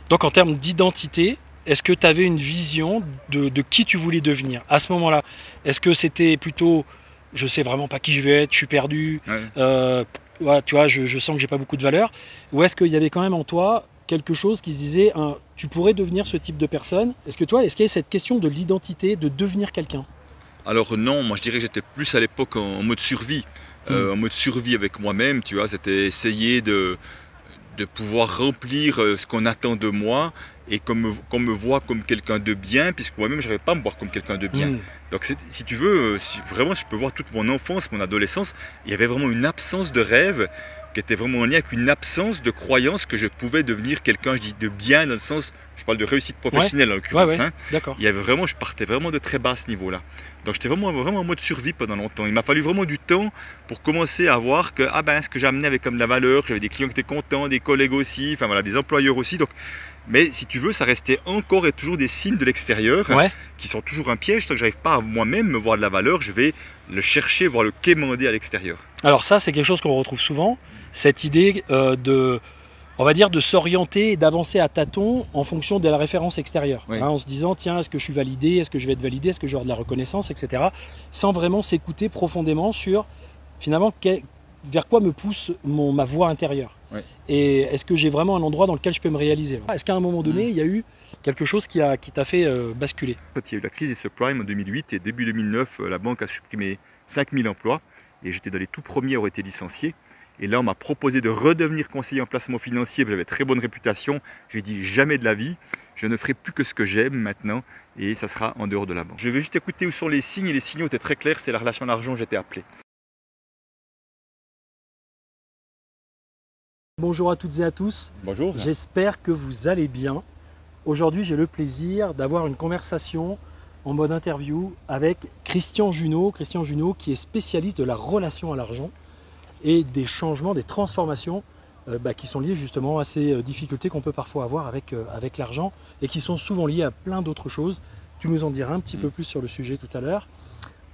Donc en termes d'identité, est-ce que tu avais une vision de qui tu voulais devenir à ce moment-là? Est-ce que c'était plutôt je sais vraiment pas qui je vais être, je suis perdu, Ouais. ouais, tu vois, je sens que j'ai pas beaucoup de valeur? Ou est-ce qu'il y avait quand même en toi quelque chose qui se disait tu pourrais devenir ce type de personne? Est-ce qu'il y a cette question de l'identité, de devenir quelqu'un? Alors non, moi je dirais que j'étais plus à l'époque en mode survie. En mode survie avec moi-même, tu vois, c'était essayer de pouvoir remplir ce qu'on attend de moi et qu'on me voit comme quelqu'un de bien, puisque moi-même je n'arrivais pas à me voir comme quelqu'un de bien. Donc si tu veux, si vraiment je peux voir toute mon enfance, mon adolescence, il y avait vraiment une absence de rêve qui était vraiment en lien avec une absence de croyance que je pouvais devenir quelqu'un, je dis de bien dans le sens, je parle de réussite professionnelle en l'occurrence. Ouais, d'accord. Il y avait vraiment, je partais vraiment de très bas à ce niveau-là. Donc j'étais vraiment en mode survie pendant longtemps. Il m'a fallu vraiment du temps pour commencer à voir que ce que j'amenais avait comme de la valeur, j'avais des clients qui étaient contents, des collègues aussi, enfin voilà, des employeurs aussi. Donc, mais si tu veux, ça restait encore et toujours des signes de l'extérieur qui sont toujours un piège. Tant que j'arrive pas à moi-même me voir de la valeur, je vais le chercher, voire le quémander à l'extérieur. Alors ça, c'est quelque chose qu'on retrouve souvent, cette idée on va dire, de s'orienter et d'avancer à tâtons en fonction de la référence extérieure. Oui. En se disant, tiens, est-ce que je suis validé, est-ce que je vais être validé, est-ce que je vais avoir de la reconnaissance, etc. Sans vraiment s'écouter profondément sur, finalement, vers quoi me pousse ma voix intérieure. Oui. Et est-ce que j'ai vraiment un endroit dans lequel je peux me réaliser? Est-ce qu'à un moment donné, il y a eu quelque chose qui t'a fait basculer? En fait, il y a eu la crise des subprimes en 2008 et début 2009, la banque a supprimé 5000 emplois et j'étais dans les tout premiers à avoir été licenciés. Et là, on m'a proposé de redevenir conseiller en placement financier. J'avais très bonne réputation. J'ai dit jamais de la vie. Je ne ferai plus que ce que j'aime maintenant. Et ça sera en dehors de la banque. Je vais juste écouter où sont les signes. Et les signaux étaient très clairs. C'est la relation à l'argent. J'étais appelé. Bonjour à toutes et à tous. Bonjour. J'espère que vous allez bien. Aujourd'hui, j'ai le plaisir d'avoir une conversation en mode interview avec Christian Junot. Christian Junot qui est spécialiste de la relation à l'argent et des changements, des transformations qui sont liées justement à ces difficultés qu'on peut parfois avoir avec l'argent et qui sont souvent liées à plein d'autres choses. Tu nous en diras un petit peu plus sur le sujet tout à l'heure.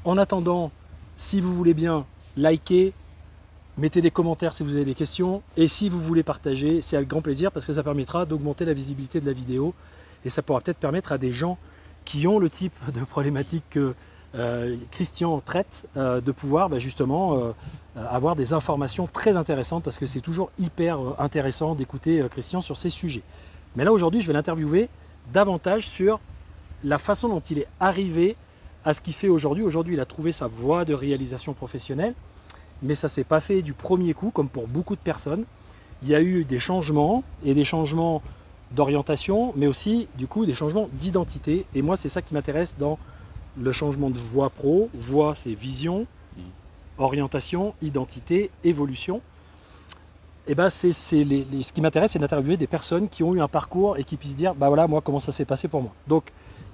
En attendant, si vous voulez bien, likez, mettez des commentaires si vous avez des questions et si vous voulez partager, c'est avec grand plaisir parce que ça permettra d'augmenter la visibilité de la vidéo et ça pourra peut-être permettre à des gens qui ont le type de problématique que Christian traite, de pouvoir justement avoir des informations très intéressantes parce que c'est toujours hyper intéressant d'écouter Christian sur ces sujets. Mais là aujourd'hui je vais l'interviewer davantage sur la façon dont il est arrivé à ce qu'il fait aujourd'hui. Aujourd'hui il a trouvé sa voie de réalisation professionnelle, mais ça ne s'est pas fait du premier coup comme pour beaucoup de personnes. Il y a eu des changements et des changements d'orientation, mais aussi du coup des changements d'identité. Et moi c'est ça qui m'intéresse dans le changement de voie pro. Voie, c'est vision, orientation, identité, évolution. Et ce qui m'intéresse, c'est d'interviewer des personnes qui ont eu un parcours et qui puissent dire, voilà, moi, comment ça s'est passé pour moi. Donc,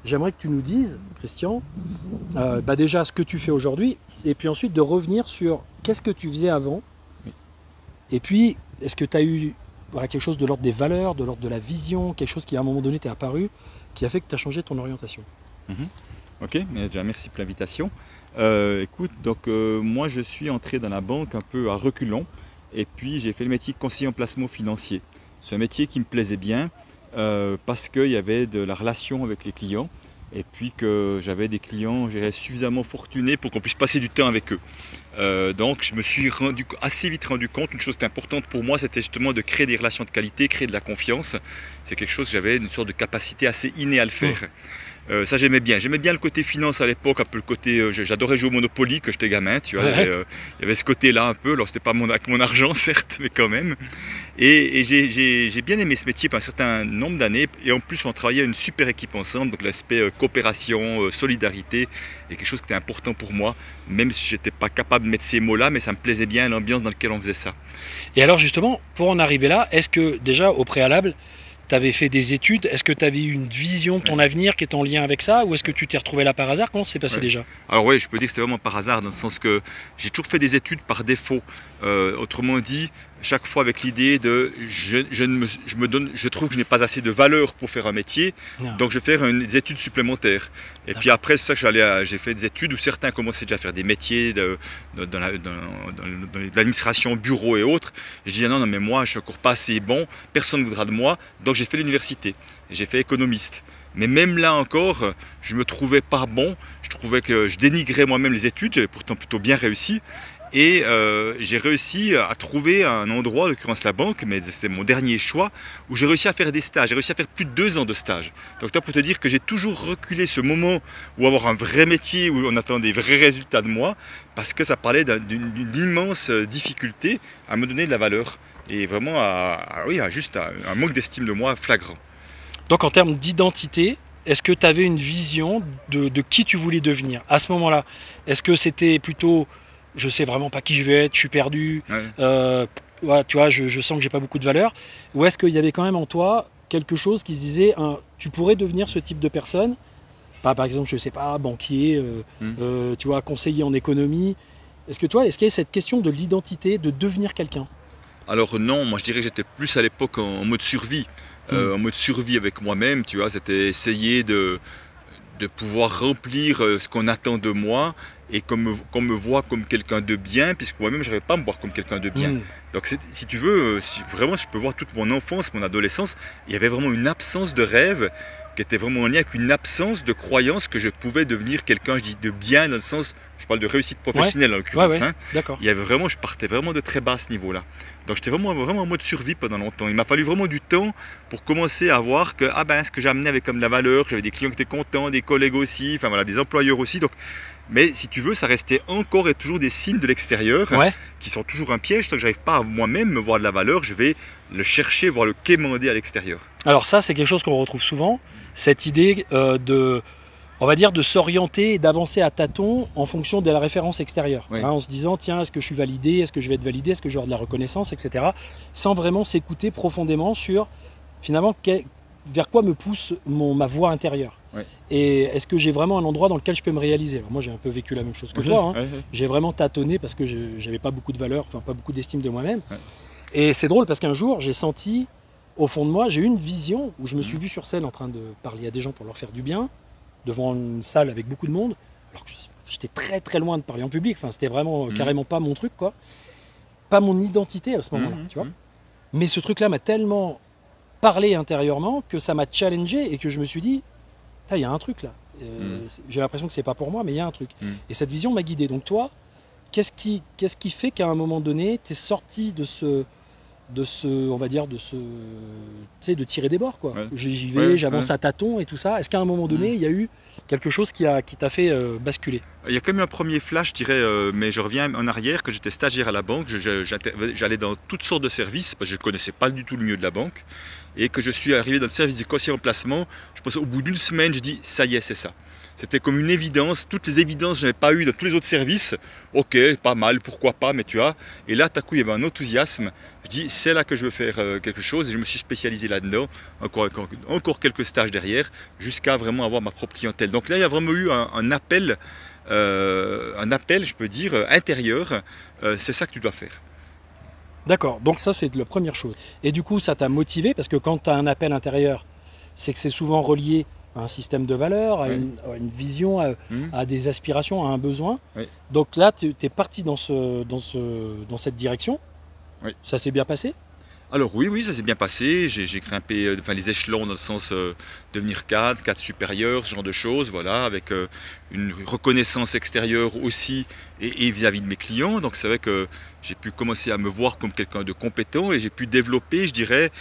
j'aimerais que tu nous dises, Christian, déjà ce que tu fais aujourd'hui, et puis ensuite de revenir sur qu'est-ce que tu faisais avant, et puis, est-ce que tu as eu quelque chose de l'ordre des valeurs, de l'ordre de la vision, quelque chose qui à un moment donné t'est apparu, qui a fait que tu as changé ton orientation. Ok, mais déjà merci pour l'invitation. Écoute, donc moi je suis entré dans la banque un peu à reculons et puis j'ai fait le métier de conseiller en placement financier. C'est un métier qui me plaisait bien parce qu'il y avait de la relation avec les clients et puis que j'avais des clients, je dirais, suffisamment fortunés pour qu'on puisse passer du temps avec eux. Donc je me suis assez vite rendu compte, une chose importante pour moi, c'était justement de créer des relations de qualité, créer de la confiance. C'est quelque chose, j'avais une sorte de capacité assez innée à le faire. Ça j'aimais bien le côté finance à l'époque, un peu le côté, j'adorais jouer au Monopoly quand j'étais gamin, tu vois, il y avait ce côté là un peu, alors c'était pas avec mon argent certes, mais quand même. Et j'ai bien aimé ce métier pendant un certain nombre d'années, et en plus on travaillait à une super équipe ensemble, donc l'aspect coopération, solidarité, est quelque chose qui était important pour moi, même si j'étais pas capable de mettre ces mots là, mais ça me plaisait bien l'ambiance dans laquelle on faisait ça. Et alors justement, pour en arriver là, est-ce que déjà au préalable, tu avais fait des études? Est-ce que tu avais eu une vision de ton avenir qui est en lien avec ça? Ou est-ce que tu t'es retrouvé là par hasard? Comment ça s'est passé déjà? Alors oui, je peux dire que c'était vraiment par hasard, dans le sens que j'ai toujours fait des études par défaut. Autrement dit, chaque fois avec l'idée de je trouve que je n'ai pas assez de valeur pour faire un métier, donc je vais faire des études supplémentaires. Et puis après, c'est pour ça que j'ai fait des études où certains commençaient déjà à faire des métiers dans l'administration, bureau et autres. Et je dis non, mais moi, je ne suis encore pas assez bon, personne ne voudra de moi, donc j'ai fait l'université. J'ai fait économiste. Mais même là encore, je ne me trouvais pas bon, je trouvais que je dénigrais moi-même les études, j'avais pourtant plutôt bien réussi. Et j'ai réussi à trouver un endroit, en l'occurrence la banque, mais c'est mon dernier choix, où j'ai réussi à faire des stages. J'ai réussi à faire plus de 2 ans de stage. Donc toi, pour te dire que j'ai toujours reculé ce moment où avoir un vrai métier, où on attend des vrais résultats de moi, parce que ça parlait d'une immense difficulté à me donner de la valeur. Et vraiment juste un manque d'estime de moi flagrant. Donc en termes d'identité, est-ce que tu avais une vision de qui tu voulais devenir à ce moment-là? Est-ce que c'était plutôt... je sais vraiment pas qui je vais être, je suis perdu, ouais. Tu vois, je sens que j'ai pas beaucoup de valeur. Ou est-ce qu'il y avait quand même en toi quelque chose qui se disait, tu pourrais devenir ce type de personne, par exemple, je sais pas, banquier, tu vois, conseiller en économie. Est-ce qu'il y a cette question de l'identité, de devenir quelqu'un? Alors non, moi je dirais que j'étais plus à l'époque en mode survie, en mode survie avec moi-même, tu vois, c'était essayer de pouvoir remplir ce qu'on attend de moi et qu'on me voit comme quelqu'un de bien, puisque moi-même je n'arrivais pas à me voir comme quelqu'un de bien. Donc si tu veux, vraiment je peux voir toute mon enfance, mon adolescence, il y avait vraiment une absence de rêve qui était vraiment en lien avec une absence de croyance que je pouvais devenir quelqu'un, je dis de bien dans le sens, je parle de réussite professionnelle en l'occurrence. D'accord. Je partais vraiment de très bas à ce niveau-là. Donc j'étais vraiment en mode survie pendant longtemps. Il m'a fallu vraiment du temps pour commencer à voir que ce que j'amenais avait comme de la valeur, j'avais des clients qui étaient contents, des collègues aussi, enfin voilà, des employeurs aussi. Donc, mais si tu veux, ça restait encore et toujours des signes de l'extérieur qui sont toujours un piège. Tant que j'arrive pas à moi-même me voir de la valeur, je vais le chercher, voire le quémander à l'extérieur. Alors ça, c'est quelque chose qu'on retrouve souvent, cette idée on va dire de s'orienter et d'avancer à tâtons en fonction de la référence extérieure. En se disant, tiens, est-ce que je suis validé, est-ce que je vais être validé, est-ce que je vais avoir de la reconnaissance, etc. Sans vraiment s'écouter profondément sur, finalement, vers quoi me pousse ma voix intérieure. Et est-ce que j'ai vraiment un endroit dans lequel je peux me réaliser? Alors moi, j'ai un peu vécu la même chose que toi. J'ai vraiment tâtonné parce que je n'avais pas beaucoup de valeur, enfin pas beaucoup d'estime de moi-même. Et c'est drôle parce qu'un jour, j'ai senti, au fond de moi, j'ai eu une vision où je me suis vu sur scène en train de parler à des gens pour leur faire du bien, devant une salle avec beaucoup de monde, alors que j'étais très très loin de parler en public, enfin c'était vraiment carrément pas mon truc, quoi. Pas mon identité à ce moment-là, tu vois. Mais ce truc-là m'a tellement parlé intérieurement que ça m'a challengé et que je me suis dit, il y a un truc là. J'ai l'impression que c'est pas pour moi, mais il y a un truc. Et cette vision m'a guidé. Donc toi, qu'est-ce qui fait qu'à un moment donné, tu es sorti on va dire, tu sais, de tirer des bords, quoi. J'y vais, j'avance à tâtons et tout ça. Est-ce qu'à un moment donné, il y a eu quelque chose qui t'a fait basculer? Il y a quand même un premier flash, je dirais, mais je reviens en arrière, que j'étais stagiaire à la banque, j'allais dans toutes sortes de services, parce que je ne connaissais pas du tout le milieu de la banque, et que je suis arrivé dans le service du conseiller en placement. Je pense au bout d'une semaine, je dis, ça y est, c'est ça. C'était comme une évidence, toutes les évidences que je n'avais pas eues dans tous les autres services. Ok, pas mal, pourquoi pas, mais tu vois. Et là, tout à coup, il y avait un enthousiasme. Je dis, c'est là que je veux faire quelque chose, et je me suis spécialisé là-dedans. Encore quelques stages derrière, jusqu'à vraiment avoir ma propre clientèle. Donc là, il y a vraiment eu un appel, je peux dire, intérieur. C'est ça que tu dois faire. D'accord, donc ça c'est la première chose. Et du coup, ça t'a motivé, parce que quand tu as un appel intérieur, c'est que c'est souvent relié à un système de valeurs, à une vision, à des aspirations, à un besoin. Donc là, tu es parti dans cette direction. Ça s'est bien passé? Alors oui, ça s'est bien passé. J'ai grimpé les échelons dans le sens devenir cadre supérieur, ce genre de choses, voilà, avec une reconnaissance extérieure aussi et vis-à-vis de mes clients. Donc c'est vrai que j'ai pu commencer à me voir comme quelqu'un de compétent et j'ai pu développer, je dirais,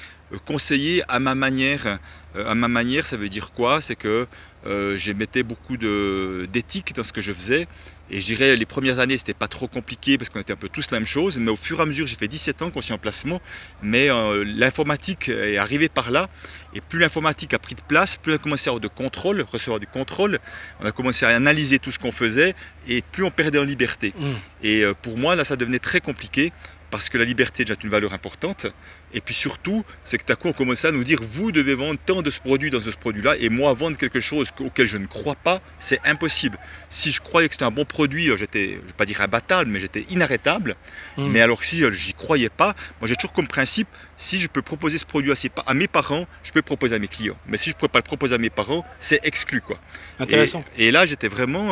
conseiller à ma manière. À ma manière, ça veut dire quoi? C'est que je mettais beaucoup d'éthique dans ce que je faisais. Et je dirais, les premières années, c'était pas trop compliqué parce qu'on était un peu tous la même chose. Mais au fur et à mesure, j'ai fait 17 ans conseiller en placement. Mais l'informatique est arrivée par là. Et plus l'informatique a pris de place, plus on a commencé à recevoir du contrôle. On a commencé à analyser tout ce qu'on faisait et plus on perdait en liberté. Et pour moi, là, ça devenait très compliqué parce que la liberté est déjà une valeur importante. Et puis surtout, c'est que tout à coup, on commençait à nous dire, vous devez vendre tant de ce produit dans ce produit-là, et moi, vendre quelque chose auquel je ne crois pas, c'est impossible. Si je croyais que c'était un bon produit, j'étais, je ne vais pas dire imbattable, mais j'étais inarrêtable. Mais alors que si j'y croyais pas, moi j'ai toujours comme principe, si je peux proposer ce produit à mes parents, je peux le proposer à mes clients. Mais si je ne peux pas le proposer à mes parents, c'est exclu, quoi. Intéressant. Et là, j'étais vraiment,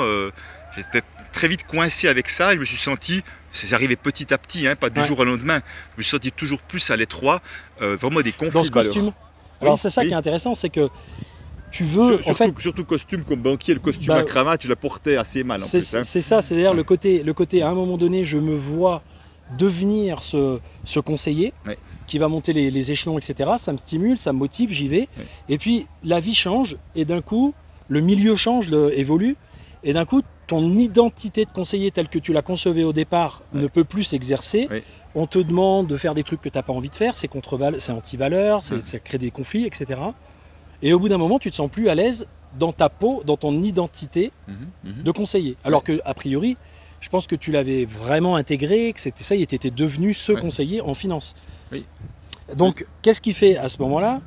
j'étais très vite coincé avec ça. Je me suis senti, c'est arrivé petit à petit, hein, pas du jour au lendemain. Je me suis senti toujours plus à l'étroit, vraiment des conflits dans ce de valeurs. costume. Alors c'est ça qui est intéressant, c'est que tu veux, surtout costume comme banquier, le costume à cravate, tu la portais assez mal. C'est ça, c'est-à-dire le côté à un moment donné, je me vois devenir ce conseiller qui va monter les échelons, etc. Ça me stimule, ça me motive, j'y vais. Et puis la vie change et d'un coup, le milieu change, évolue. Et d'un coup, ton identité de conseiller telle que tu l'as concevée au départ ne peut plus s'exercer. On te demande de faire des trucs que tu n'as pas envie de faire, c'est anti-valeur, ça crée des conflits, etc. Et au bout d'un moment, tu te sens plus à l'aise dans ta peau, dans ton identité de conseiller. Alors que, a priori, je pense que tu l'avais vraiment intégré, que c'était ça, et tu étais devenu ce conseiller en finance. Donc, qu'est-ce qui fait à ce moment-là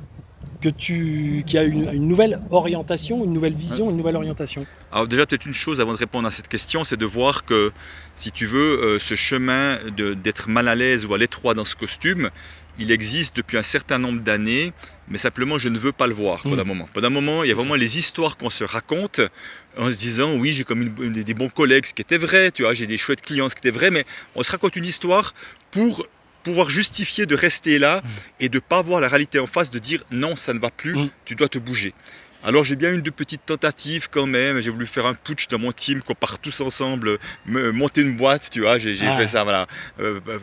qu'il y a une nouvelle orientation, une nouvelle vision, une nouvelle orientation? Alors déjà, peut-être une chose avant de répondre à cette question, c'est de voir que, si tu veux, ce chemin d'être mal à l'aise ou à l'étroit dans ce costume, il existe depuis un certain nombre d'années, mais simplement je ne veux pas le voir pendant un moment. Pendant un moment, il y a vraiment les histoires qu'on se raconte en se disant oui, j'ai comme des bons collègues, ce qui était vrai, tu vois, j'ai des chouettes clients, ce qui était vrai, mais on se raconte une histoire pour pouvoir justifier de rester là et de ne pas voir la réalité en face, de dire non, ça ne va plus, tu dois te bouger. Alors j'ai bien eu deux petites tentatives quand même, j'ai voulu faire un putsch dans mon team, qu'on part tous ensemble, monter une boîte, tu vois, j'ai fait ça, voilà,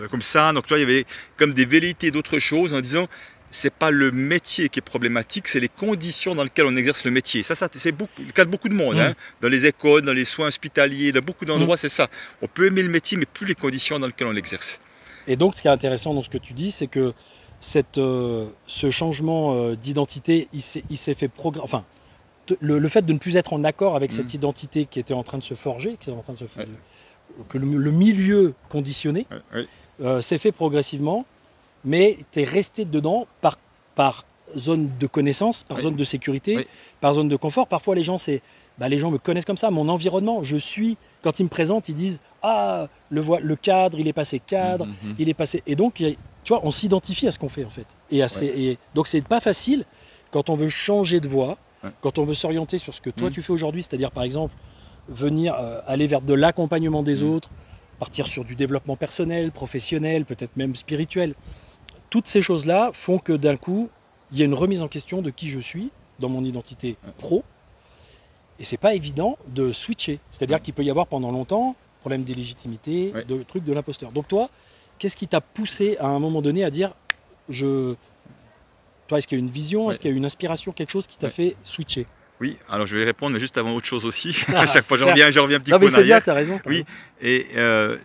comme ça. Donc là, il y avait comme des velléités d'autres choses en disant, c'est pas le métier qui est problématique, c'est les conditions dans lesquelles on exerce le métier. Ça c'est le cas de beaucoup de monde, hein, dans les écoles, dans les soins hospitaliers, dans beaucoup d'endroits, c'est ça. On peut aimer le métier, mais plus les conditions dans lesquelles on l'exerce. Et donc, ce qui est intéressant dans ce que tu dis, c'est que ce changement d'identité, il s'est fait progresser. Enfin, le fait de ne plus être en accord avec cette identité qui était en train de se forger, que le milieu conditionné, s'est fait progressivement, mais tu es resté dedans par zone de connaissance, par zone de sécurité, par zone de confort. Parfois, les gens me connaissent comme ça, mon environnement, quand ils me présentent, ils disent « Ah, le cadre, il est passé cadre, il est passé… » Et donc, tu vois, on s'identifie à ce qu'on fait, en fait. Et donc, c'est pas facile quand on veut changer de voie, quand on veut s'orienter sur ce que toi, tu fais aujourd'hui, c'est-à-dire, par exemple, venir aller vers de l'accompagnement des autres, partir sur du développement personnel, professionnel, peut-être même spirituel. Toutes ces choses-là font que, d'un coup, il y a une remise en question de qui je suis dans mon identité pro. Et c'est pas évident de switcher. C'est-à-dire qu'il peut y avoir pendant longtemps problème d'illégitimité, de truc de l'imposteur. Donc toi, qu'est-ce qui t'a poussé à un moment donné à dire toi, est-ce qu'il y a une vision, est-ce qu'il y a une inspiration, quelque chose qui t'a fait switcher? Oui, alors je vais répondre, mais juste avant autre chose aussi. À chaque fois, je reviens un petit peu en arrière. C'est bien, tu as raison. Oui, et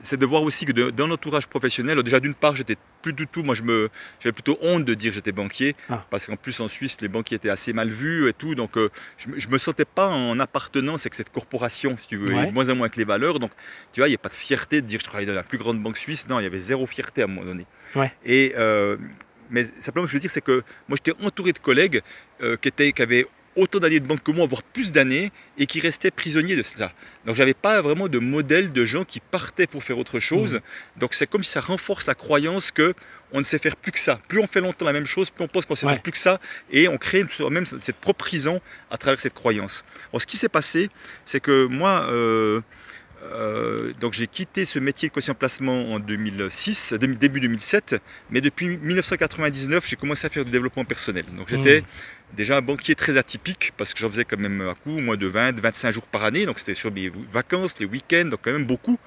c'est de voir aussi que dans l'entourage professionnel, déjà d'une part, j'étais plus du tout, moi j'avais plutôt honte de dire que j'étais banquier, parce qu'en plus en Suisse, les banquiers étaient assez mal vus et tout, donc je me sentais pas en appartenance avec cette corporation, si tu veux, et de moins en moins avec les valeurs, donc tu vois, il n'y a pas de fierté de dire que je travaillais dans la plus grande banque suisse, non, il y avait zéro fierté à un moment donné. Mais simplement, ce que je veux dire, c'est que moi j'étais entouré de collègues qui avaient autant d'années de banque que moi, voire plus d'années, et qui restaient prisonniers de cela. Donc j'avais pas vraiment de modèle de gens qui partaient pour faire autre chose. Donc c'est comme si ça renforce la croyance que on ne sait faire plus que ça. Plus on fait longtemps la même chose, plus on pense qu'on sait faire plus que ça, et on crée même cette propre prison à travers cette croyance. Alors ce qui s'est passé, c'est que moi, donc j'ai quitté ce métier de conseiller en placement en 2006, début 2007, mais depuis 1999, j'ai commencé à faire du développement personnel. Donc j'étais déjà un banquier très atypique, parce que j'en faisais quand même à coup, moins de 20-25 jours par année, donc c'était sur mes vacances, les week-ends, donc quand même beaucoup.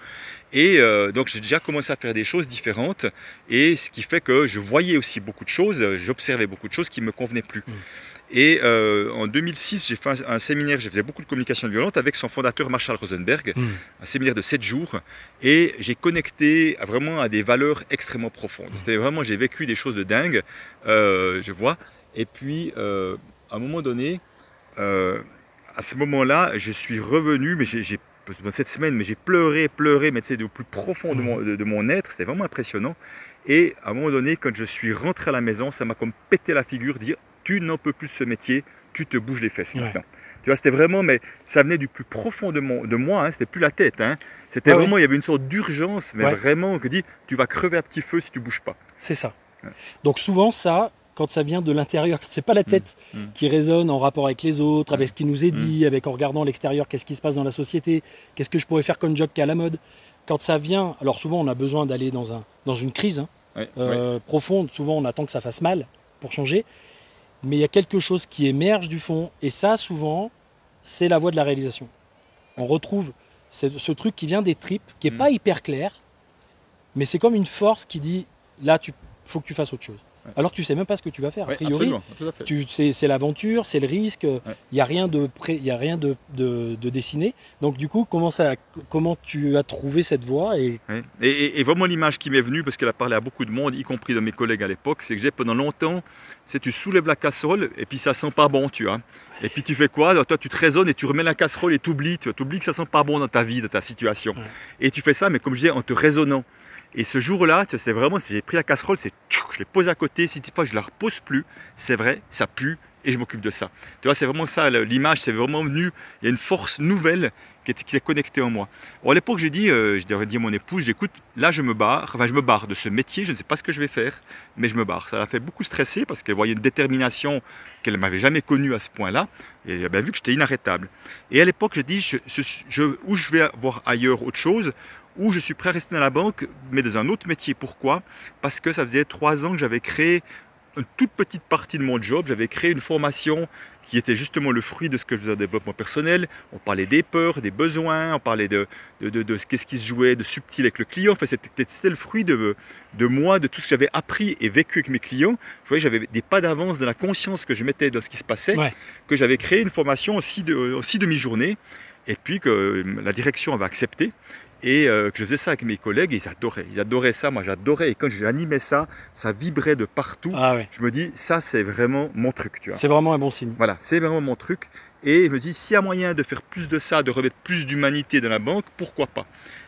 Et donc j'ai déjà commencé à faire des choses différentes, et ce qui fait que je voyais aussi beaucoup de choses, j'observais beaucoup de choses qui ne me convenaient plus. Et en 2006, j'ai fait un séminaire, je faisais beaucoup de communication violente avec son fondateur Marshall Rosenberg, un séminaire de 7 jours, et j'ai connecté vraiment à des valeurs extrêmement profondes. C'était vraiment, j'ai vécu des choses de dingue, je vois. Et puis, à un moment donné, à ce moment-là, je suis revenu, mais j'ai pendant cette semaine, mais j'ai pleuré, mais tu sais, au plus profond de mon être, c'était vraiment impressionnant. Et à un moment donné, quand je suis rentré à la maison, ça m'a comme pété la figure, dire tu n'en peux plus de ce métier, tu te bouges les fesses maintenant. Tu vois, c'était vraiment, mais ça venait du plus profond de moi, hein, c'était plus la tête. Hein. C'était vraiment, il y avait une sorte d'urgence, mais vraiment, que dit tu vas crever à petit feu si tu bouges pas. C'est ça. Ouais. Donc souvent, ça, quand ça vient de l'intérieur, c'est pas la tête qui résonne en rapport avec les autres, avec ce qui nous est dit, avec en regardant l'extérieur, qu'est-ce qui se passe dans la société, qu'est-ce que je pourrais faire comme job qui est à la mode. Quand ça vient, alors souvent on a besoin d'aller dans une crise profonde, souvent on attend que ça fasse mal pour changer, mais il y a quelque chose qui émerge du fond, et ça souvent, c'est la voie de la réalisation. On retrouve ce truc qui vient des tripes, qui n'est pas hyper clair, mais c'est comme une force qui dit, là, faut que tu fasses autre chose. Alors que tu ne sais même pas ce que tu vas faire. A priori, c'est l'aventure, c'est le risque, il n'y a rien de dessiné. Donc du coup, comment tu as trouvé cette voie et vraiment l'image qui m'est venue, parce qu'elle a parlé à beaucoup de monde, y compris de mes collègues à l'époque, c'est que pendant longtemps, tu soulèves la casserole et puis ça sent pas bon, tu vois. Et puis tu fais quoi? Toi, tu te raisonnes et tu remets la casserole et tu oublies que ça sent pas bon dans ta vie, dans ta situation. Et tu fais ça, mais comme je disais, en te raisonnant. Et ce jour-là, c'est vraiment, si j'ai pris la casserole, je l'ai posée à côté, si tu vois, je ne la repose plus, c'est vrai, ça pue, et je m'occupe de ça. Tu vois, c'est vraiment ça, l'image, c'est vraiment venu, il y a une force nouvelle qui s'est connectée en moi. Bon, à l'époque, j'ai dit, je dit à mon épouse, écoute, là je me barre de ce métier, je ne sais pas ce que je vais faire, mais je me barre. Ça l'a fait beaucoup stresser, parce qu'elle voyait une détermination qu'elle ne m'avait jamais connue à ce point-là, et elle a bien vu que j'étais inarrêtable. Et à l'époque, j'ai dit, où je vais voir ailleurs autre chose, où je suis prêt à rester dans la banque, mais dans un autre métier. Pourquoi? Parce que ça faisait 3 ans que j'avais créé une toute petite partie de mon job. J'avais créé une formation qui était justement le fruit de ce que je faisais en développement personnel. On parlait des peurs, des besoins, on parlait de qu'est-ce qui se jouait de subtil avec le client. Enfin, c'était le fruit de moi, de tout ce que j'avais appris et vécu avec mes clients. Je voyais, j'avais des pas d'avance dans la conscience que je mettais dans ce qui se passait, que j'avais créé une formation en 6 demi-journées, et puis que la direction avait accepté. Et que je faisais ça avec mes collègues, et ils adoraient ça, moi j'adorais, et quand j'animais ça, ça vibrait de partout. Je me dis, ça c'est vraiment mon truc, tu vois. C'est vraiment un bon signe. Voilà, c'est vraiment mon truc, et je me dis, s'il y a moyen de faire plus de ça, de remettre plus d'humanité dans la banque, pourquoi pas?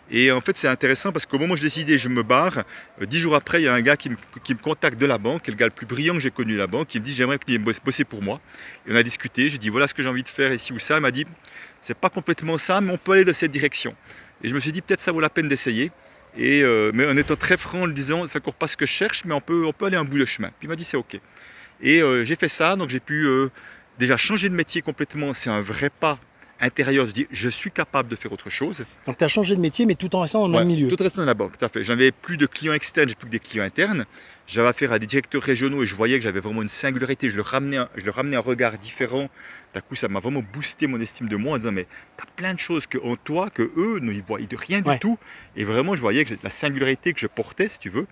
Et en fait c'est intéressant parce qu'au moment où je décidais, je me barre, 10 jours après, il y a un gars qui me contacte de la banque, qui est le gars le plus brillant que j'ai connu de la banque, qui me dit, j'aimerais que tu viennes bosser pour moi. Et on a discuté, j'ai dit, voilà ce que j'ai envie de faire ici ou ça. Il m'a dit, c'est pas complètement ça, mais on peut aller dans cette direction. Et je me suis dit, peut-être ça vaut la peine d'essayer. Mais en étant très franc, en le disant, ça ne court pas ce que je cherche, mais on peut aller un bout de chemin. Puis il m'a dit, c'est OK. Et j'ai fait ça, donc j'ai pu déjà changer de métier complètement. C'est un vrai pas intérieur de dire, je suis capable de faire autre chose. Donc tu as changé de métier, mais tout en restant dans le même milieu. Tout en restant dans la banque, tout à fait. J'avais plus de clients externes, j'ai plus que des clients internes. J'avais affaire à des directeurs régionaux et je voyais que j'avais vraiment une singularité. Je leur ramenais un regard différent. D'un coup, ça m'a vraiment boosté mon estime de moi en disant, mais tu as plein de choses en toi que eux ne voient de rien du tout. Et vraiment, je voyais que la singularité que je portais, si tu veux.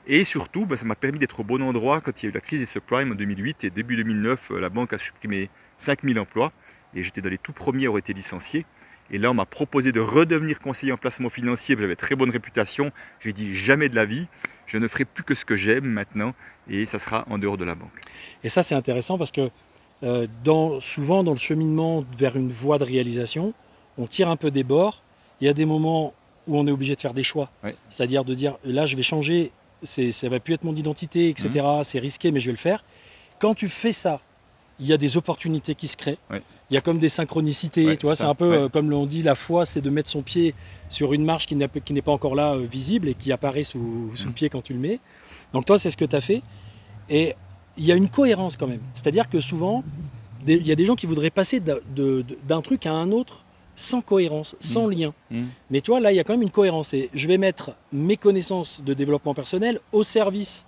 Et surtout, ça m'a permis d'être au bon endroit quand il y a eu la crise des subprimes en 2008 et début 2009, la banque a supprimé 5000 emplois. Et j'étais dans les tout premiers à avoir été licencié. Et là, on m'a proposé de redevenir conseiller en placement financier. J'avais très bonne réputation. J'ai dit jamais de la vie. Je ne ferai plus que ce que j'aime maintenant. Et ça sera en dehors de la banque. Et ça, c'est intéressant parce que souvent, dans le cheminement vers une voie de réalisation, on tire un peu des bords. Il y a des moments où on est obligé de faire des choix. C'est-à-dire de dire, là, je vais changer. Ça ne va plus être mon identité, etc. C'est risqué, mais je vais le faire. Quand tu fais ça, il y a des opportunités qui se créent. Il y a comme des synchronicités, tu vois, c'est un peu comme l'on dit, la foi, c'est de mettre son pied sur une marche qui n'est pas encore là visible et qui apparaît sous le pied quand tu le mets. Donc toi, c'est ce que tu as fait. Et il y a une cohérence quand même. C'est-à-dire que souvent, il y a des gens qui voudraient passer d'un truc à un autre sans cohérence, sans lien. Mais tu vois, là, il y a quand même une cohérence. Et je vais mettre mes connaissances de développement personnel au service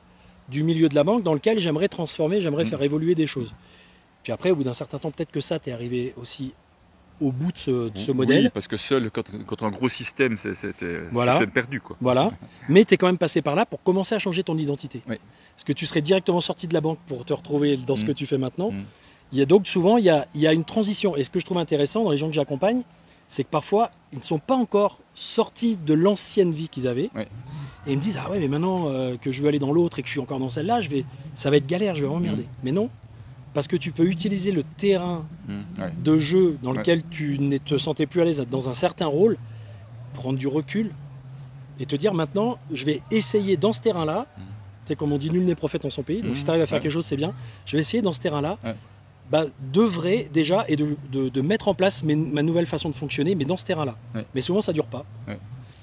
du milieu de la banque dans lequel j'aimerais transformer, j'aimerais faire évoluer des choses. Puis après, au bout d'un certain temps, peut-être que ça, tu es arrivé aussi au bout de ce modèle. Oui, parce que seul, quand un gros système, c'était perdu, quoi. Voilà. Mais tu es quand même passé par là pour commencer à changer ton identité. Parce que tu serais directement sorti de la banque pour te retrouver dans ce que tu fais maintenant. Il y a donc souvent, il y a une transition. Et ce que je trouve intéressant dans les gens que j'accompagne, c'est que parfois, ils ne sont pas encore sortis de l'ancienne vie qu'ils avaient. Et ils me disent, ah ouais, mais maintenant que je veux aller dans l'autre et que je suis encore dans celle-là, ça va être galère, je vais m'emmerder. Mais non. parce que tu peux utiliser le terrain Ouais. de jeu dans lequel tu ne te sentais plus à l'aise dans un certain rôle, prendre du recul et te dire maintenant, je vais essayer dans ce terrain-là, tu sais, comme on dit, nul n'est prophète en son pays, donc si tu arrives à faire quelque chose, c'est bien, je vais essayer dans ce terrain-là, d'œuvrer déjà et de mettre en place ma nouvelle façon de fonctionner, mais dans ce terrain-là. Mais souvent, ça ne dure pas.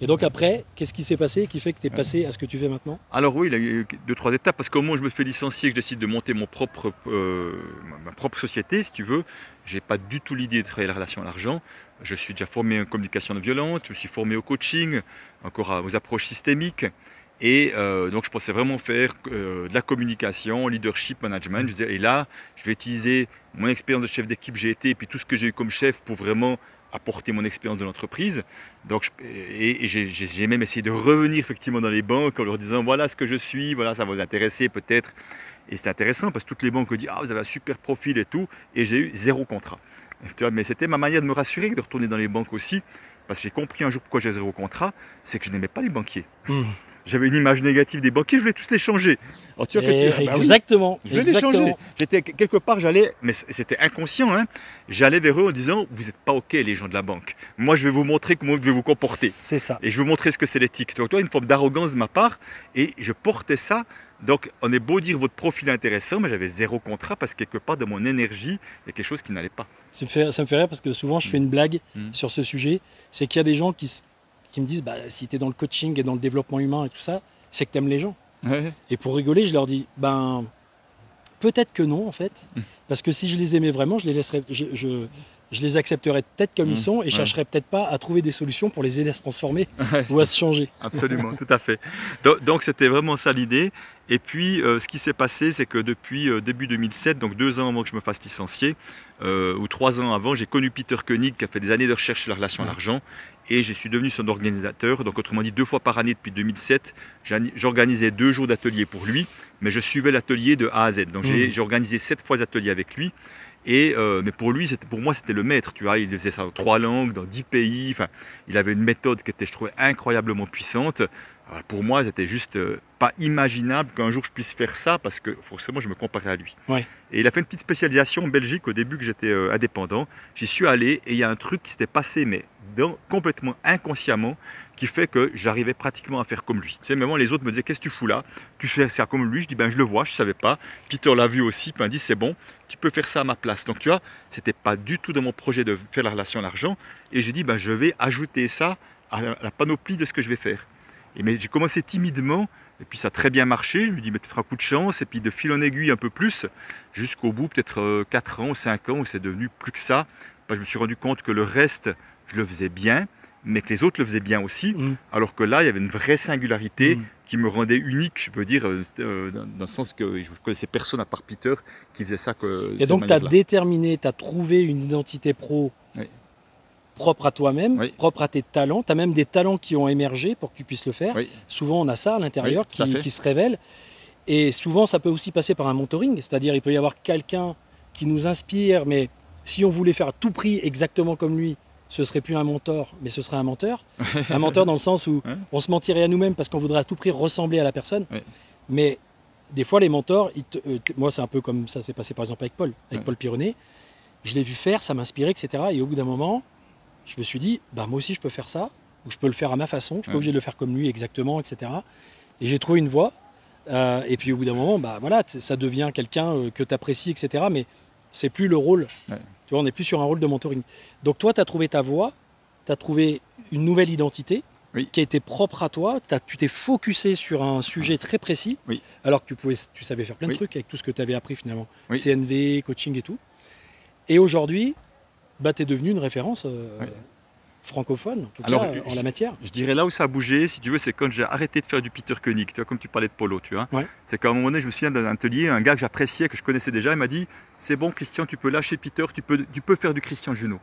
Et donc après, qu'est-ce qui s'est passé qui fait que tu es passé à ce que tu fais maintenant? Alors oui, il y a eu 2-3 étapes, parce qu'au moment où je me fais licencier, que je décide de monter ma propre société, si tu veux, j'ai pas du tout l'idée de travailler la relation à l'argent. Je suis déjà formé en communication non violente, je me suis formé au coaching, encore aux approches systémiques. Et donc je pensais vraiment faire de la communication, leadership, management. Je disais, et là, je vais utiliser mon expérience de chef d'équipe que j'ai été, et puis tout ce que j'ai eu comme chef pour vraiment apporter mon expérience de l'entreprise. Donc, j'ai même essayé de revenir effectivement dans les banques en leur disant voilà ce que je suis, voilà, ça va vous intéresser peut-être. Et c'est intéressant parce que toutes les banques disent ah, vous avez un super profil et tout, et j'ai eu 0 contrat. Tu vois, mais c'était ma manière de me rassurer, de retourner dans les banques aussi, parce que j'ai compris un jour pourquoi j'ai 0 contrat, c'est que je n'aimais pas les banquiers. J'avais une image négative des banquiers, je voulais tous les changer. Alors, tu vois, exactement. Je voulais les changer. J'étais quelque part, mais c'était inconscient, hein, j'allais vers eux en disant vous n'êtes pas OK les gens de la banque. Moi je vais vous montrer comment vous devez vous comporter. C'est ça. Et je vais vous montrer ce que c'est l'éthique. Donc toi, une forme d'arrogance de ma part, et je portais ça. Donc on est beau dire votre profil est intéressant, mais j'avais 0 contrat parce que quelque part de mon énergie, il y a quelque chose qui n'allait pas. Ça me fait rire parce que souvent je fais une blague sur ce sujet, c'est qu'il y a des gens qui me disent bah, si tu es dans le coaching et dans le développement humain et tout ça, c'est que tu aimes les gens. Et pour rigoler, je leur dis ben peut-être que non en fait, parce que si je les aimais vraiment, je les laisserais, je les accepterais peut-être comme ils sont et je chercherais peut-être pas à trouver des solutions pour les aider à se transformer ou à se changer. Absolument, tout à fait. Donc c'était vraiment ça l'idée. Et puis ce qui s'est passé, c'est que depuis début 2007, donc 2 ans avant que je me fasse licencier, ou 3 ans avant, j'ai connu Peter Koenig qui a fait des années de recherche sur la relation à l'argent. Et je suis devenu son organisateur. Donc autrement dit, 2 fois par année depuis 2007, j'organisais 2 jours d'atelier pour lui, mais je suivais l'atelier de A à Z. Donc j'ai organisé 7 fois d'atelier avec lui. Et, mais pour moi, c'était le maître. Tu vois, il faisait ça en 3 langues, dans 10 pays. Enfin, il avait une méthode qui était, je trouvais, incroyablement puissante. Alors, pour moi, c'était juste pas imaginable qu'un jour je puisse faire ça parce que forcément, je me comparais à lui. Et il a fait une petite spécialisation en Belgique au début que j'étais indépendant. J'y suis allé et il y a un truc qui s'était passé, mais complètement inconsciemment, qui fait que j'arrivais pratiquement à faire comme lui. Tu sais, même les autres me disaient qu'est-ce que tu fous là? Tu fais ça comme lui? Je dis ben je le vois, je savais pas. Peter l'a vu aussi, puis il m'a dit c'est bon, tu peux faire ça à ma place. Donc tu vois, c'était pas du tout dans mon projet de faire la relation à l'argent. Et j'ai dit ben je vais ajouter ça à la panoplie de ce que je vais faire. Mais j'ai commencé timidement, et puis ça a très bien marché. Je me dis mais peut-être un coup de chance, et puis de fil en aiguille un peu plus, jusqu'au bout peut-être 4 ans ou 5 ans où c'est devenu plus que ça. Ben, je me suis rendu compte que le reste, je le faisais bien, mais que les autres le faisaient bien aussi, alors que là, il y avait une vraie singularité qui me rendait unique, je peux dire, dans le sens que je ne connaissais personne à part Peter qui faisait ça. Et donc, tu as déterminé, tu as trouvé une identité pro propre à toi-même, propre à tes talents. Tu as même des talents qui ont émergé pour que tu puisses le faire. Souvent, on a ça à l'intérieur qui se révèle. Et souvent, ça peut aussi passer par un mentoring, c'est-à-dire il peut y avoir quelqu'un qui nous inspire, mais si on voulait faire à tout prix exactement comme lui, ce serait plus un mentor, mais ce serait un menteur. Un menteur dans le sens où on se mentirait à nous-mêmes parce qu'on voudrait à tout prix ressembler à la personne. Mais des fois, les mentors, moi c'est un peu comme ça s'est passé par exemple avec Paul Pironnet. Je l'ai vu faire, ça m'inspirait, etc. Et au bout d'un moment, je me suis dit, bah, moi aussi je peux faire ça, ou je peux le faire à ma façon, je ne suis pas obligé de le faire comme lui exactement, etc. Et j'ai trouvé une voie. Et puis au bout d'un moment, bah, voilà, ça devient quelqu'un que tu apprécies, etc. Mais c'est plus le rôle. Tu vois, on n'est plus sur un rôle de mentoring. Donc toi, tu as trouvé ta voie, tu as trouvé une nouvelle identité qui a été propre à toi. Tu t'es focusé sur un sujet très précis, alors que tu savais faire plein de trucs avec tout ce que tu avais appris finalement. CNV, coaching et tout. Et aujourd'hui, bah, tu es devenu une référence francophone, en tout cas, en la matière. Je dirais là où ça a bougé, si tu veux, c'est quand j'ai arrêté de faire du Peter Koenig, tu vois, comme tu parlais de Polo, tu vois. C'est qu'à un moment donné, je me souviens d'un atelier, un gars que j'appréciais, que je connaissais déjà, il m'a dit « C'est bon Christian, tu peux lâcher Peter, tu peux faire du Christian Junod ».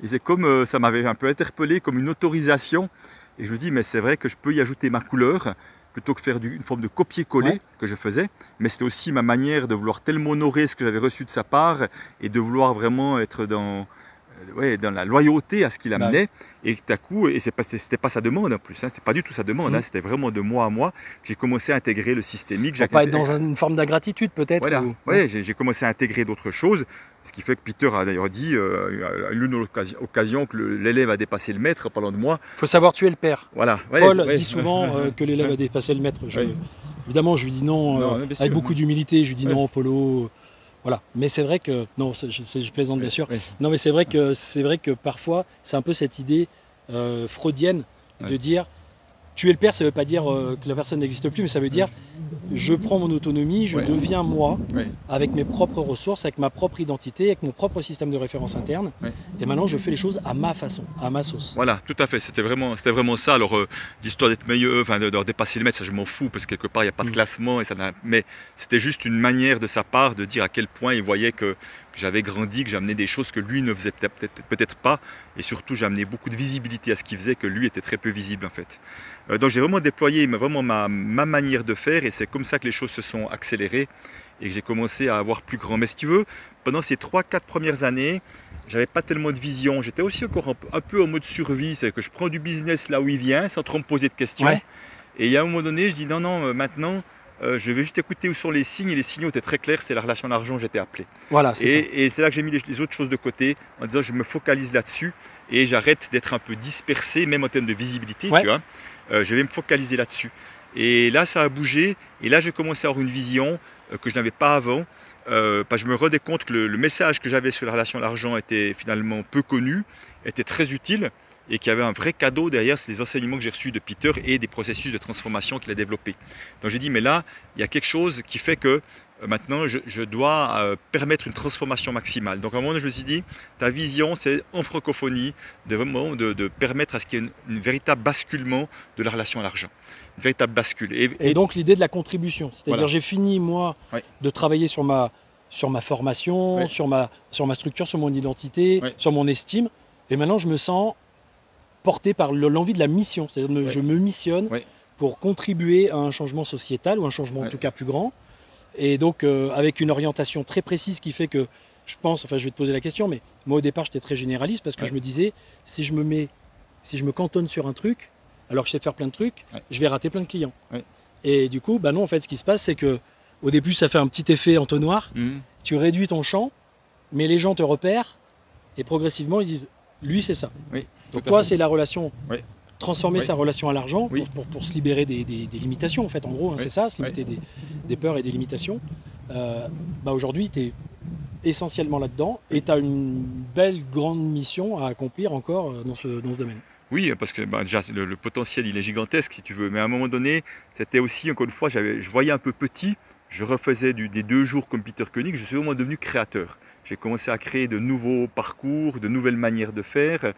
Et c'est comme, ça m'avait un peu interpellé, comme une autorisation. Et je me dis « Mais c'est vrai que je peux y ajouter ma couleur ». Plutôt que faire une forme de copier-coller que je faisais, mais c'était aussi ma manière de vouloir tellement honorer ce que j'avais reçu de sa part et de vouloir vraiment être dans la loyauté à ce qu'il Bah, amenait. Et tout à coup, et c'était pas sa demande en plus, hein, c'était pas du tout sa demande, hein, c'était vraiment de moi à moi que j'ai commencé à intégrer le systémique. pour pas être dans une forme d'ingratitude peut-être. Voilà, Ouais. ouais, j'ai commencé à intégrer d'autres choses, ce qui fait que Peter a d'ailleurs dit à l'une occasion que l'élève a dépassé le maître, parlant de moi. Faut savoir tuer le père. Voilà. Ouais, Paul ouais. dit souvent que l'élève a dépassé le maître. Oui. Évidemment, je lui dis non, Non, bien sûr, avec beaucoup d'humilité. Je lui dis Ouais. non, Polo. Voilà. Mais c'est vrai que non, je plaisante bien sûr. Ouais. Non, mais c'est vrai que parfois c'est un peu cette idée freudienne de Ouais. dire tuer le père, ça veut pas dire que la personne n'existe plus, mais ça veut dire je prends mon autonomie, je Ouais. deviens moi, Ouais. avec mes propres ressources, avec ma propre identité, avec mon propre système de référence interne. Ouais. Et maintenant, je fais les choses à ma façon, à ma sauce. Voilà, tout à fait, c'était vraiment ça. Alors, l'histoire d'être meilleur, enfin de dépasser le maître, ça je m'en fous, parce que quelque part, il n'y a pas de classement, mais c'était juste une manière de sa part de dire à quel point il voyait que j'avais grandi, que j'amenais des choses que lui ne faisait peut-être pas, et surtout j'amenais beaucoup de visibilité à ce qu'il faisait, que lui était très peu visible en fait. Donc j'ai vraiment déployé vraiment ma manière de faire, et c'est comme ça que les choses se sont accélérées, et que j'ai commencé à avoir plus grand. Mais si tu veux, pendant ces 3-4 premières années, j'avais pas tellement de vision, j'étais aussi encore un peu en mode survie, c'est que je prends du business là où il vient, sans trop me poser de questions. Ouais. Et il y a un moment donné, je dis non, maintenant, je vais juste écouter où sont les signes, et les signaux étaient très clairs, c'est la relation à l'argent, j'étais appelé. Voilà, c'est ça. Et c'est là que j'ai mis les autres choses de côté, en disant je me focalise là-dessus, et j'arrête d'être un peu dispersé, même en termes de visibilité, Ouais. tu vois. Je vais me focaliser là-dessus. Et là, ça a bougé, et là, j'ai commencé à avoir une vision que je n'avais pas avant. Parce que je me rendais compte que le message que j'avais sur la relation à l'argent était finalement peu connu, était très utile, et qu'il y avait un vrai cadeau derrière, c'est les enseignements que j'ai reçus de Peter et des processus de transformation qu'il a développés. Donc j'ai dit, mais là, il y a quelque chose qui fait que maintenant, je dois permettre une transformation maximale. Donc à un moment, je me suis dit, ta vision, c'est en francophonie, de permettre à ce qu'il y ait une véritable basculement de la relation à l'argent. Une véritable bascule. Et donc l'idée de la contribution, c'est-à-dire Voilà. j'ai fini moi Ouais. de travailler sur ma formation, Ouais. sur ma structure, sur mon identité, Ouais. sur mon estime, et maintenant je me sens porté par l'envie de la mission, c'est-à-dire Ouais. je me missionne Ouais. pour contribuer à un changement sociétal ou un changement en Ouais. tout cas plus grand, et donc avec une orientation très précise qui fait que je pense, enfin je vais te poser la question, mais moi au départ j'étais très généraliste parce que Ouais. je me disais si je me cantonne sur un truc, alors que je sais faire plein de trucs, Ouais. je vais rater plein de clients. Ouais. Et du coup, bah non, en fait, ce qui se passe, c'est que au début, ça fait un petit effet entonnoir. Mhm. Tu réduis ton champ, mais les gens te repèrent et progressivement, ils disent lui, c'est ça. Oui, Donc tout à toi, fait. c'est la relation. Oui. Transformer Oui. sa relation à l'argent Oui. pour se libérer des limitations, en fait, en gros, hein, Oui. c'est ça, se limiter des peurs et des limitations. Bah aujourd'hui, tu es essentiellement là-dedans et tu as une belle grande mission à accomplir encore dans ce domaine. Oui, parce que déjà, le potentiel, il est gigantesque, si tu veux. Mais à un moment donné, c'était aussi, encore une fois, je voyais un peu petit. Je refaisais des 2 jours comme Peter Koenig. Je suis vraiment devenu créateur. J'ai commencé à créer de nouveaux parcours, de nouvelles manières de faire.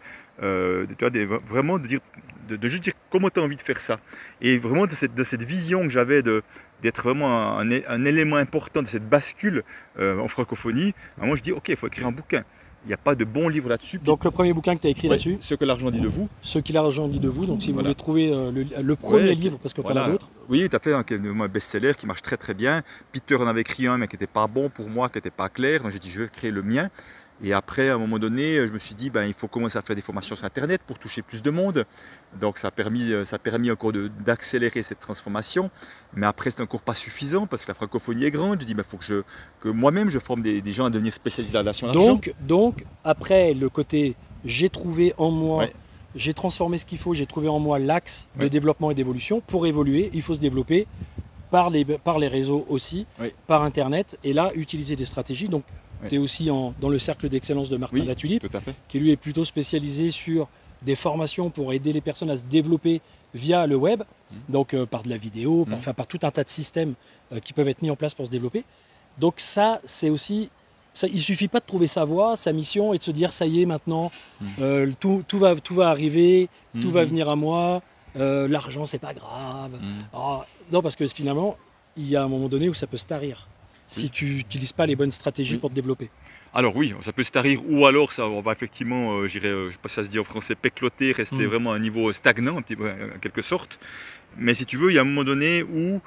Vraiment de juste dire comment tu as envie de faire ça. Et vraiment de cette vision que j'avais d'être vraiment un élément important de cette bascule en francophonie. À un moment, je dis, ok, il faut écrire un bouquin. Il n'y a pas de bon livre là-dessus. Donc le premier bouquin que tu as écrit là-dessus, Ce que l'argent dit de vous. Ce qu'il l'argent dit de vous, donc si vous Voilà. voulez trouver le premier Ouais, livre, parce que tu en voilà. as d'autres, Oui, tu as fait un best-seller qui marche très très bien. Peter en avait écrit un, mais qui n'était pas bon pour moi, qui n'était pas clair. Donc j'ai dit, je vais créer le mien. Et après, à un moment donné, je me suis dit, il faut commencer à faire des formations sur Internet pour toucher plus de monde. Donc ça a permis encore d'accélérer cette transformation. Mais après, c'est encore pas suffisant parce que la francophonie est grande. Je dis, il faut que moi-même, je forme des gens à devenir spécialisés dans la relation à l'argent. donc après le côté j'ai trouvé en moi, Ouais. j'ai transformé ce qu'il faut, j'ai trouvé en moi l'axe de Ouais. développement et d'évolution. Pour évoluer, il faut se développer par les réseaux aussi, Ouais. par Internet, et là, utiliser des stratégies. Donc Ouais. tu es aussi dans le cercle d'excellence de Martin Oui, Latulippe, tout à fait. qui lui est plutôt spécialisé sur des formations pour aider les personnes à se développer via le web, donc par de la vidéo, par tout un tas de systèmes qui peuvent être mis en place pour se développer. Donc ça, c'est aussi, il suffit pas de trouver sa voie, sa mission et de se dire ça y est maintenant, tout va arriver, tout va venir à moi, l'argent c'est pas grave. Ah, non, parce que finalement, il y a un moment donné où ça peut se tarir si tu n'utilises pas les bonnes stratégies pour te développer. Alors oui, ça peut se tarir, ou alors on va effectivement, je ne sais pas si ça se dit en français, pécloter, rester vraiment à un niveau stagnant, un petit peu, en quelque sorte. Mais si tu veux, il y a un moment donné où,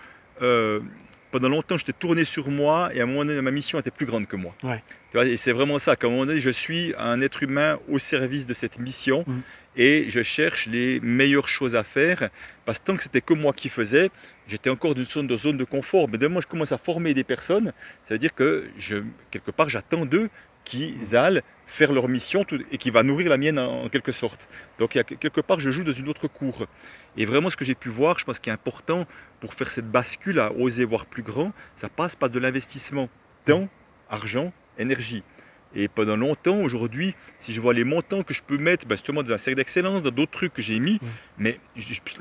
pendant longtemps, j'étais tourné sur moi et à un moment donné, ma mission était plus grande que moi. Ouais. Tu vois, et c'est vraiment ça, qu'à un moment donné, je suis un être humain au service de cette mission et je cherche les meilleures choses à faire parce que tant que c'était que moi qui faisais, j'étais encore dans une zone de confort. Mais dès moi, je commence à former des personnes, ça veut dire que quelque part, j'attends d'eux qu'ils aillent faire leur mission et qui va nourrir la mienne en quelque sorte. Donc, quelque part, je joue dans une autre cour. Et vraiment, ce que j'ai pu voir, je pense qu'il est important pour faire cette bascule à oser voir plus grand, ça passe par de l'investissement. Temps, argent, énergie. Et pendant longtemps, aujourd'hui, si je vois les montants que je peux mettre, justement dans un cercle d'excellence, dans d'autres trucs que j'ai mis, mais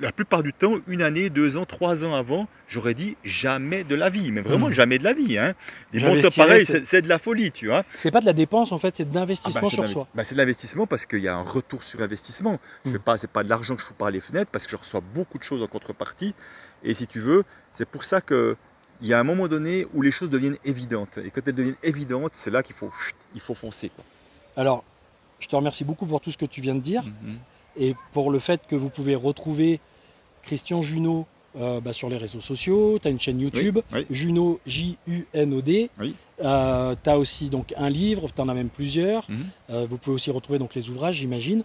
la plupart du temps, 1 année, 2 ans, 3 ans avant, j'aurais dit jamais de la vie, mais vraiment jamais de la vie. Hein. Des montants pareils, c'est de la folie, tu vois. C'est pas de la dépense en fait, c'est de l'investissement sur soi. C'est de l'investissement parce qu'il y a un retour sur investissement. C'est pas de l'argent que je fous par les fenêtres parce que je reçois beaucoup de choses en contrepartie. Et si tu veux, c'est pour ça que il y a un moment donné où les choses deviennent évidentes. Et quand elles deviennent évidentes, c'est là qu'il faut foncer. Quoi. Alors, je te remercie beaucoup pour tout ce que tu viens de dire et pour le fait que vous pouvez retrouver Christian Junod sur les réseaux sociaux. Tu as une chaîne YouTube, Junod, J-U-N-O-D. Tu as aussi donc, un livre, tu en as même plusieurs. Vous pouvez aussi retrouver donc, les ouvrages, j'imagine.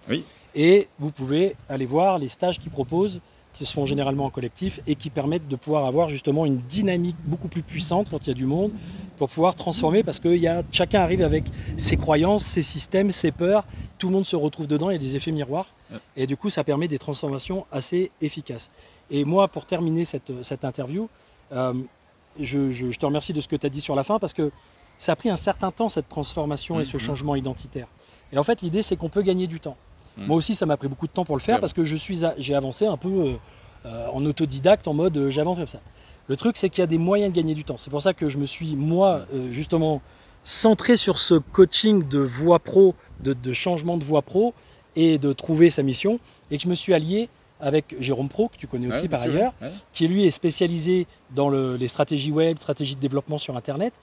Et vous pouvez aller voir les stages qu'il propose, qui se font généralement en collectif et qui permettent de pouvoir avoir justement une dynamique beaucoup plus puissante quand il y a du monde pour pouvoir transformer parce que chacun arrive avec ses croyances, ses systèmes, ses peurs, tout le monde se retrouve dedans, il y a des effets miroirs et du coup ça permet des transformations assez efficaces. Et moi pour terminer cette interview, je te remercie de ce que tu as dit sur la fin parce que ça a pris un certain temps cette transformation et ce changement identitaire. Et en fait l'idée c'est qu'on peut gagner du temps. Moi aussi, ça m'a pris beaucoup de temps pour le faire parce que j'ai avancé un peu en autodidacte, en mode j'avance comme ça. Le truc, c'est qu'il y a des moyens de gagner du temps. C'est pour ça que je me suis, moi, justement, centré sur ce coaching de voix pro, de changement de voix pro et de trouver sa mission. Et que je me suis allié avec Jérôme Pro, que tu connais aussi par ailleurs, qui lui est spécialisé dans les stratégies web, stratégies de développement sur Internet.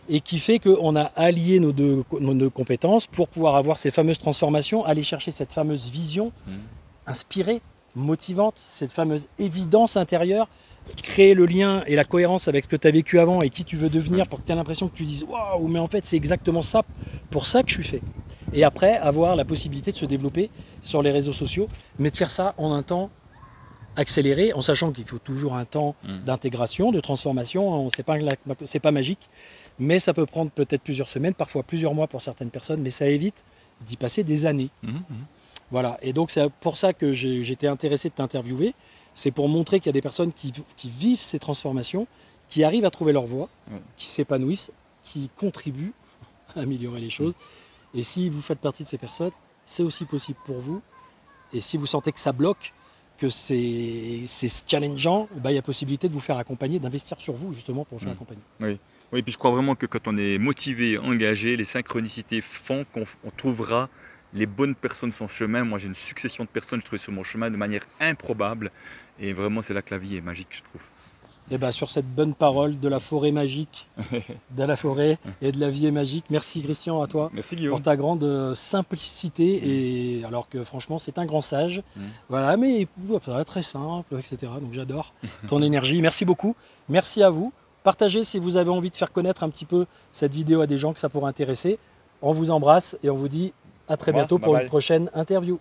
Et qui fait qu'on a allié nos deux compétences pour pouvoir avoir ces fameuses transformations, aller chercher cette fameuse vision inspirée, motivante, cette fameuse évidence intérieure, créer le lien et la cohérence avec ce que tu as vécu avant et qui tu veux devenir pour que tu aies l'impression que tu dises « Waouh, mais en fait c'est exactement ça, pour ça que je suis fait ». Et après, avoir la possibilité de se développer sur les réseaux sociaux, mais de faire ça en un temps accéléré, en sachant qu'il faut toujours un temps d'intégration, de transformation, c'est pas magique. Mais ça peut prendre peut-être plusieurs semaines, parfois plusieurs mois pour certaines personnes, mais ça évite d'y passer des années. Voilà, et donc c'est pour ça que j'étais intéressé de t'interviewer. C'est pour montrer qu'il y a des personnes qui vivent ces transformations, qui arrivent à trouver leur voie, qui s'épanouissent, qui contribuent à améliorer les choses. Et si vous faites partie de ces personnes, c'est aussi possible pour vous. Et si vous sentez que ça bloque, que c'est challengeant, il y a possibilité de vous faire accompagner, d'investir sur vous justement pour vous faire accompagner. Oui, puis je crois vraiment que quand on est motivé, engagé, les synchronicités font qu'on trouvera les bonnes personnes sur son chemin. Moi, j'ai une succession de personnes que je trouve sur mon chemin de manière improbable. Et vraiment, c'est là que la vie est magique, je trouve. Et sur cette bonne parole de la forêt magique, de la forêt et de la vie est magique, merci Christian à toi. Merci Guillaume. Pour ta grande simplicité, et alors que franchement c'est un grand sage. Voilà, mais ça va être très simple, etc. Donc j'adore ton énergie. Merci beaucoup. Merci à vous. Partagez si vous avez envie de faire connaître un petit peu cette vidéo à des gens que ça pourrait intéresser. On vous embrasse et on vous dit à très bientôt pour une prochaine interview.